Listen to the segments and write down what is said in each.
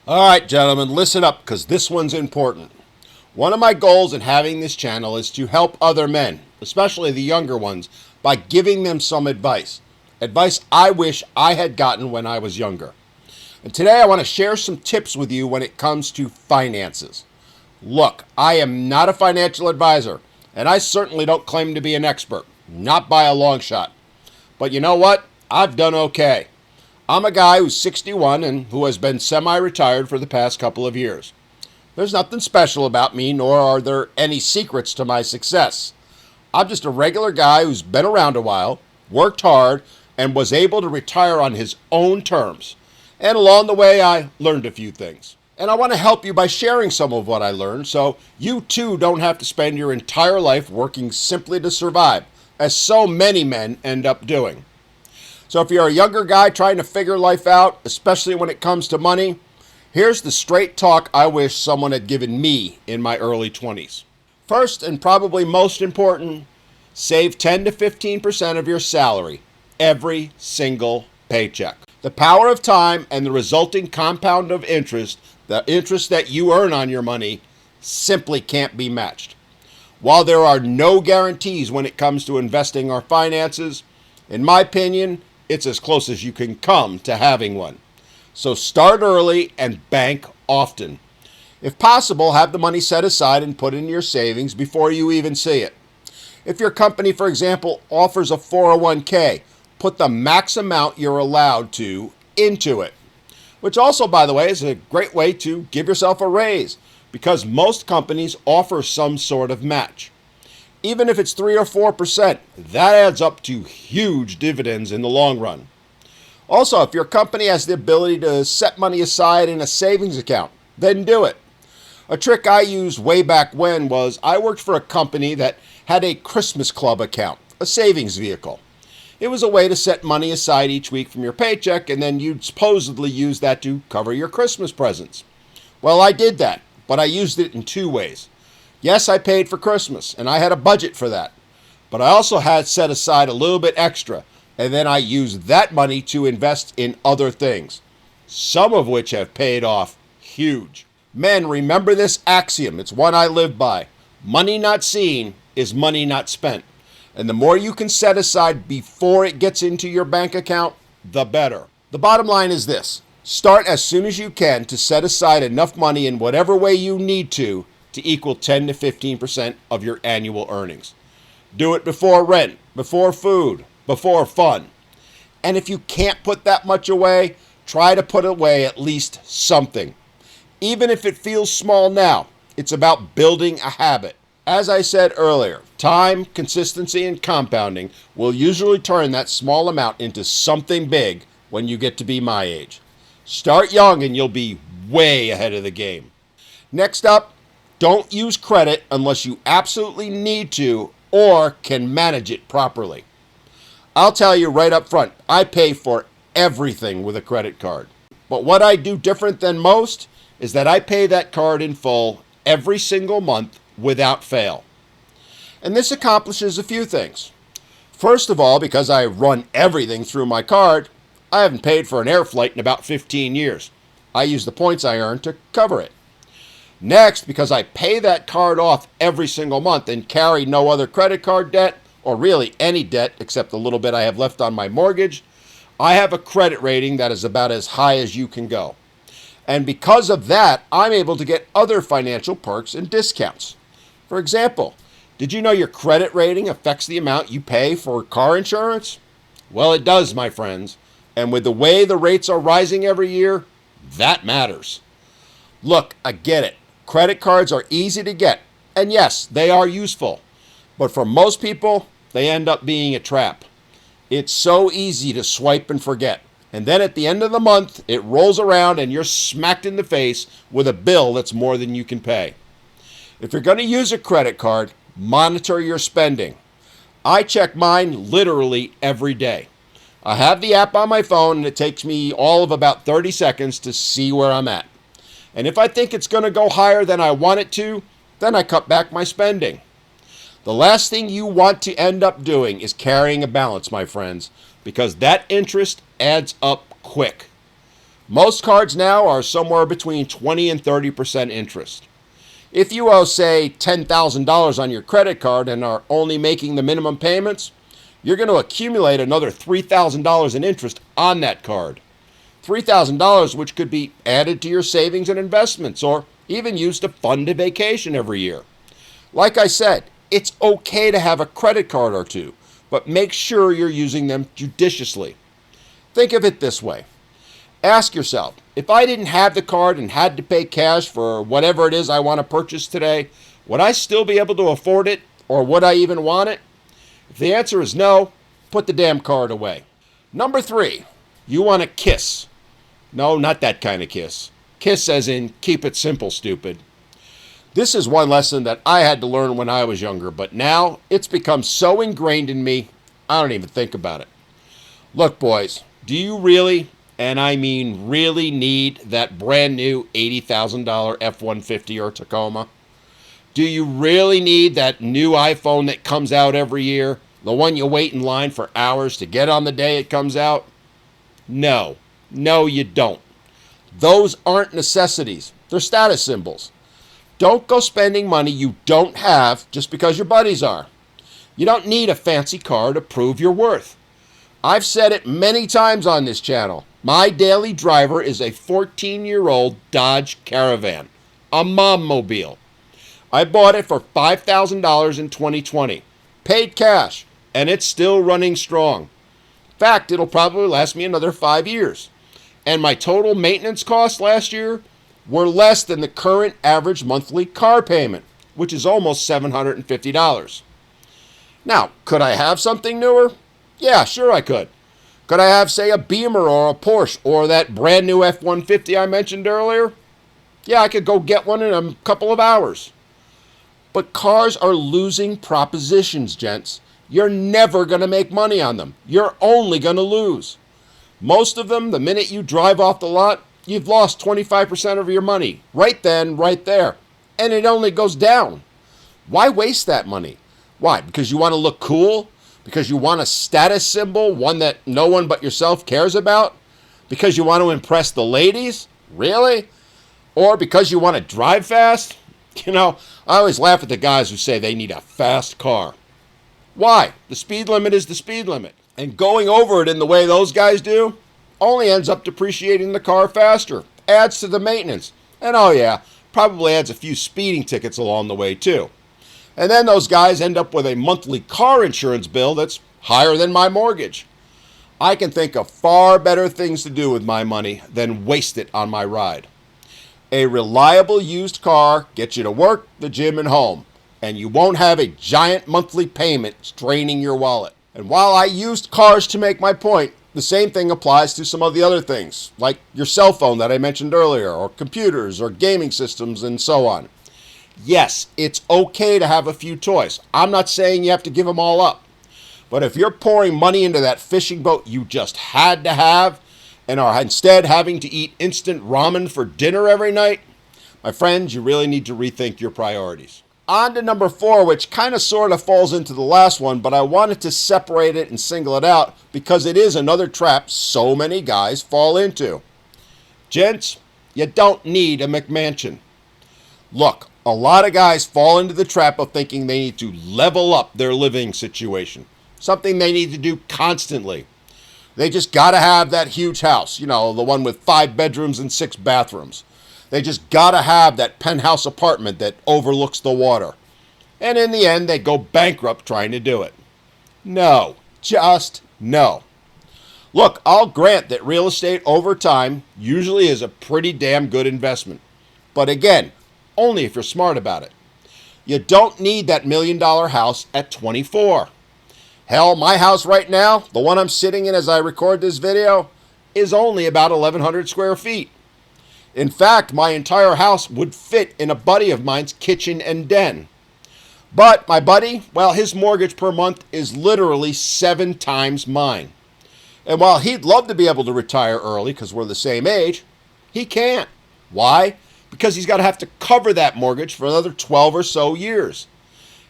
All right, gentlemen, listen up because this one's important. One of my goals in having this channel is to help other men, especially the younger ones, by giving them some advice. Advice I wish I had gotten when I was younger. And today I want to share some tips with you when it comes to finances. Look, I am not a financial advisor, and I certainly don't claim to be an expert, not by a long shot. But you know what? I've done okay. I'm a guy who's 61 and who has been semi-retired for the past couple of years. There's nothing special about me, nor are there any secrets to my success. I'm just a regular guy who's been around a while, worked hard, and was able to retire on his own terms. And along the way, I learned a few things. And I want to help you by sharing some of what I learned so you too don't have to spend your entire life working simply to survive, as so many men end up doing. So if you're a younger guy trying to figure life out, especially when it comes to money, here's the straight talk I wish someone had given me in my early 20s. First, and probably most important, save 10 to 15% of your salary every single paycheck. The power of time and the resulting compound of interest, the interest that you earn on your money, simply can't be matched. While there are no guarantees when it comes to investing our finances, in my opinion, it's as close as you can come to having one. So start early and bank often. If possible, have the money set aside and put in your savings before you even see it. If your company, for example, offers a 401k, put the max amount you're allowed to into it. Which also, by the way, is a great way to give yourself a raise because most companies offer some sort of match. Even if it's 3 or 4%, that adds up to huge dividends in the long run. Also, if your company has the ability to set money aside in a savings account, then do it. A trick I used way back when was I worked for a company that had a Christmas Club account, a savings vehicle. It was a way to set money aside each week from your paycheck, and then you'd supposedly use that to cover your Christmas presents. Well, I did that, but I used it in two ways. Yes, I paid for Christmas, and I had a budget for that. But I also had set aside a little bit extra, and then I used that money to invest in other things, some of which have paid off huge. Men, remember this axiom. It's one I live by. Money not seen is money not spent. And the more you can set aside before it gets into your bank account, the better. The bottom line is this. Start as soon as you can to set aside enough money in whatever way you need to equal 10 to 15% of your annual earnings. Do it before rent, before food, before fun. And if you can't put that much away, try to put away at least something. Even if it feels small now, it's about building a habit. As I said earlier, time, consistency, and compounding will usually turn that small amount into something big when you get to be my age. Start young and you'll be way ahead of the game. Next up, don't use credit unless you absolutely need to or can manage it properly. I'll tell you right up front, I pay for everything with a credit card. But what I do different than most is that I pay that card in full every single month without fail. And this accomplishes a few things. First of all, because I run everything through my card, I haven't paid for an air flight in about 15 years. I use the points I earn to cover it. Next, because I pay that card off every single month and carry no other credit card debt, or really any debt except the little bit I have left on my mortgage, I have a credit rating that is about as high as you can go. And because of that, I'm able to get other financial perks and discounts. For example, did you know your credit rating affects the amount you pay for car insurance? Well, it does, my friends. And with the way the rates are rising every year, that matters. Look, I get it. Credit cards are easy to get, and yes, they are useful. But for most people, they end up being a trap. It's so easy to swipe and forget. And then at the end of the month, it rolls around and you're smacked in the face with a bill that's more than you can pay. If you're going to use a credit card, monitor your spending. I check mine literally every day. I have the app on my phone and it takes me all of about 30 seconds to see where I'm at. And if I think it's going to go higher than I want it to, then I cut back my spending. The last thing you want to end up doing is carrying a balance, my friends, because that interest adds up quick. Most cards now are somewhere between 20 and 30% interest. If you owe, say, $10,000 on your credit card and are only making the minimum payments, you're going to accumulate another $3,000 in interest on that card. $3,000 which could be added to your savings and investments or even used to fund a vacation every year. Like I said, it's okay to have a credit card or two, but make sure you're using them judiciously. Think of it this way. Ask yourself, if I didn't have the card and had to pay cash for whatever it is I want to purchase today, would I still be able to afford it, or would I even want it? If the answer is no, put the damn card away. Number 3, you want to kiss. No, not that kind of kiss. Kiss as in keep it simple, stupid. This is one lesson that I had to learn when I was younger, but now it's become so ingrained in me, I don't even think about it. Look, boys, do you really, and I mean really, need that brand new $80,000 F-150 or Tacoma? Do you really need that new iPhone that comes out every year, the one you wait in line for hours to get on the day it comes out? No, you don't. Those aren't necessities. They're status symbols. Don't go spending money you don't have just because your buddies are. You don't need a fancy car to prove your worth. I've said it many times on this channel. My daily driver is a 14-year-old Dodge Caravan, a mom-mobile. I bought it for $5,000 in 2020, paid cash, and it's still running strong. In fact, it'll probably last me another 5 years. And my total maintenance costs last year were less than the current average monthly car payment, which is almost $750. Now, could I have something newer? Yeah, sure I could. Could I have, say, a Beamer or a Porsche or that brand new F-150 I mentioned earlier? Yeah, I could go get one in a couple of hours. But cars are losing propositions, gents. You're never going to make money on them. You're only going to lose. Most of them, the minute you drive off the lot, you've lost 25% of your money. Right then, right there. And it only goes down. Why waste that money? Why? Because you want to look cool? Because you want a status symbol, one that no one but yourself cares about? Because you want to impress the ladies? Really? Or because you want to drive fast? You know, I always laugh at the guys who say they need a fast car. Why? The speed limit is the speed limit. And going over it in the way those guys do only ends up depreciating the car faster, adds to the maintenance, and oh yeah, probably adds a few speeding tickets along the way too. And then those guys end up with a monthly car insurance bill that's higher than my mortgage. I can think of far better things to do with my money than waste it on my ride. A reliable used car gets you to work, the gym, and home, and you won't have a giant monthly payment straining your wallet. And while I used cars to make my point, the same thing applies to some of the other things, like your cell phone that I mentioned earlier, or computers, or gaming systems, and so on. Yes, it's okay to have a few toys. I'm not saying you have to give them all up. But if you're pouring money into that fishing boat you just had to have, and are instead having to eat instant ramen for dinner every night, my friends, you really need to rethink your priorities. On to number 4, which kind of sort of falls into the last one, but I wanted to separate it and single it out because it is another trap so many guys fall into. Gents, you don't need a McMansion. Look, a lot of guys fall into the trap of thinking they need to level up their living situation, something they need to do constantly. They just got to have that huge house, you know, the one with 5 bedrooms and 6 bathrooms. They just got to have that penthouse apartment that overlooks the water. And in the end, they go bankrupt trying to do it. No, just no. Look, I'll grant that real estate over time usually is a pretty damn good investment. But again, only if you're smart about it. You don't need that $1 million house at 24. Hell, my house right now, the one I'm sitting in as I record this video, is only about 1,100 square feet. In fact, my entire house would fit in a buddy of mine's kitchen and den. But my buddy, well, his mortgage per month is literally 7 times mine. And while he'd love to be able to retire early because we're the same age, he can't. Why? Because he's got to have to cover that mortgage for another 12 or so years.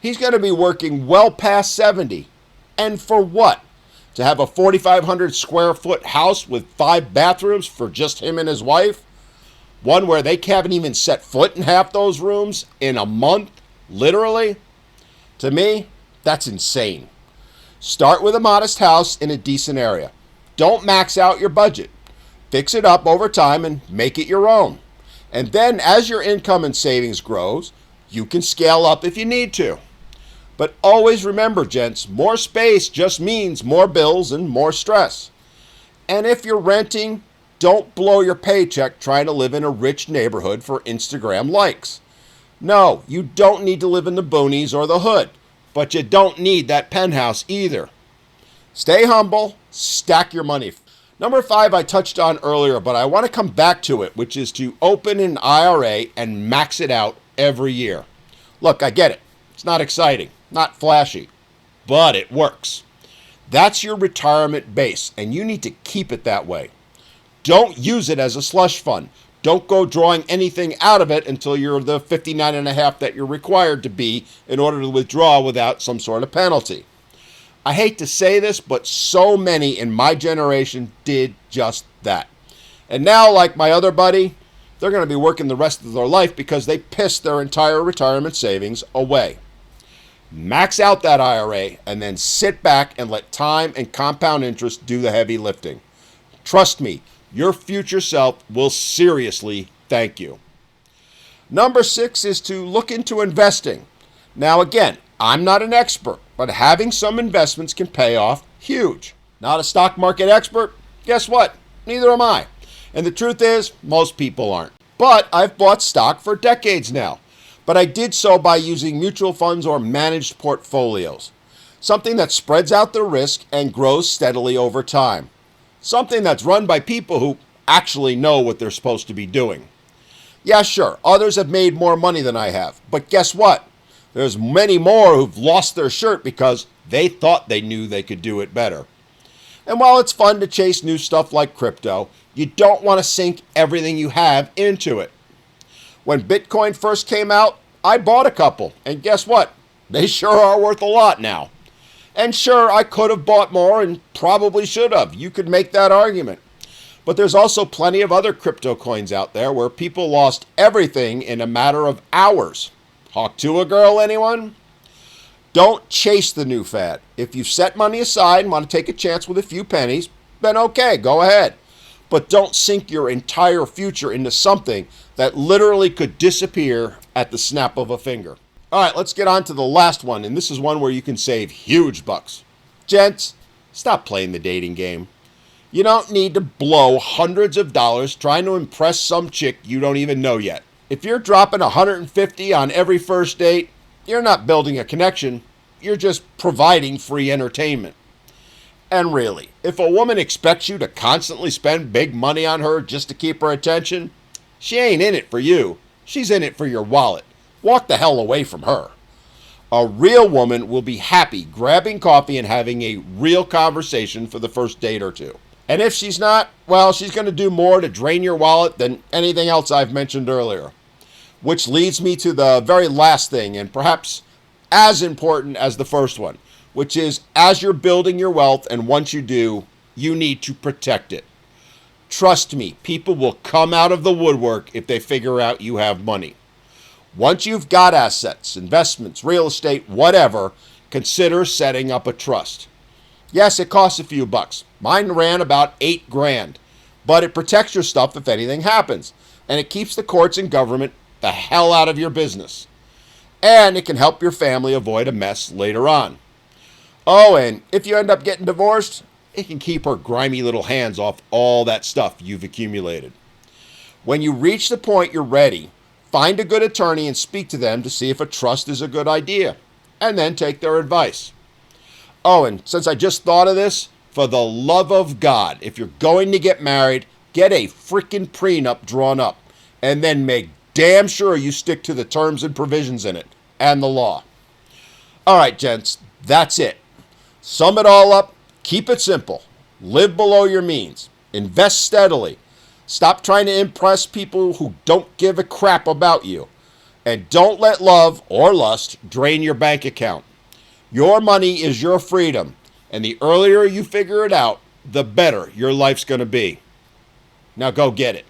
He's going to be working well past 70. And for what? to have a 4,500 square foot house with 5 bathrooms for just him and his wife. One where they haven't even set foot in half those rooms in a month, literally. To me, that's insane. Start with a modest house in a decent area. Don't max out your budget. Fix it up over time and make it your own. And then as your income and savings grows, you can scale up if you need to. But always remember, gents, more space just means more bills and more stress. And if you're renting, don't blow your paycheck trying to live in a rich neighborhood for Instagram likes. No, you don't need to live in the boonies or the hood, but you don't need that penthouse either. Stay humble, stack your money. Number 5 I touched on earlier, but I want to come back to it, which is to open an IRA and max it out every year. Look, I get it. It's not exciting, not flashy, but it works. That's your retirement base, and you need to keep it that way. Don't use it as a slush fund. Don't go drawing anything out of it until you're the 59 and a half that you're required to be in order to withdraw without some sort of penalty. I hate to say this, but so many in my generation did just that. And now, like my other buddy, they're going to be working the rest of their life because they pissed their entire retirement savings away. Max out that IRA and then sit back and let time and compound interest do the heavy lifting. Trust me, your future self will seriously thank you. Number 6 is to look into investing. Now again, I'm not an expert, but having some investments can pay off huge. Not a stock market expert? Guess what? Neither am I. And the truth is, most people aren't. But I've bought stock for decades now. But I did so by using mutual funds or managed portfolios. Something that spreads out the risk and grows steadily over time. Something that's run by people who actually know what they're supposed to be doing. Yeah, sure, others have made more money than I have. But guess what? There's many more who've lost their shirt because they thought they knew they could do it better. And while it's fun to chase new stuff like crypto, you don't want to sink everything you have into it. When Bitcoin first came out, I bought a couple, and guess what? They sure are worth a lot now. And sure, I could have bought more and probably should have. You could make that argument. But there's also plenty of other crypto coins out there where people lost everything in a matter of hours. Talk to a girl, anyone? Don't chase the new fad. If you've set money aside and want to take a chance with a few pennies, then okay, go ahead. But don't sink your entire future into something that literally could disappear at the snap of a finger. All right, let's get on to the last one, and this is one where you can save huge bucks. Gents, stop playing the dating game. You don't need to blow hundreds of dollars trying to impress some chick you don't even know yet. If you're dropping $150 on every first date, you're not building a connection, you're just providing free entertainment. And really, if a woman expects you to constantly spend big money on her just to keep her attention, she ain't in it for you. She's in it for your wallet. Walk the hell away from her. A real woman will be happy grabbing coffee and having a real conversation for the first date or two. And if she's not, well, she's going to do more to drain your wallet than anything else I've mentioned earlier. Which leads me to the very last thing, and perhaps as important as the first one, which is as you're building your wealth, and once you do, you need to protect it. Trust me, people will come out of the woodwork if they figure out you have money. Once you've got assets, investments, real estate, whatever, consider setting up a trust. Yes, it costs a few bucks. Mine ran about $8,000, but it protects your stuff if anything happens, and it keeps the courts and government the hell out of your business. And it can help your family avoid a mess later on. Oh, and if you end up getting divorced, it can keep her grimy little hands off all that stuff you've accumulated. When you reach the point you're ready, find a good attorney and speak to them to see if a trust is a good idea, and then take their advice. Oh, and since I just thought of this, for the love of God, if you're going to get married, get a freaking prenup drawn up, and then make damn sure you stick to the terms and provisions in it, and the law. All right, gents, that's it. Sum it all up, keep it simple. Live below your means. Invest steadily. Stop trying to impress people who don't give a crap about you. And don't let love or lust drain your bank account. Your money is your freedom. And the earlier you figure it out, the better your life's going to be. Now go get it.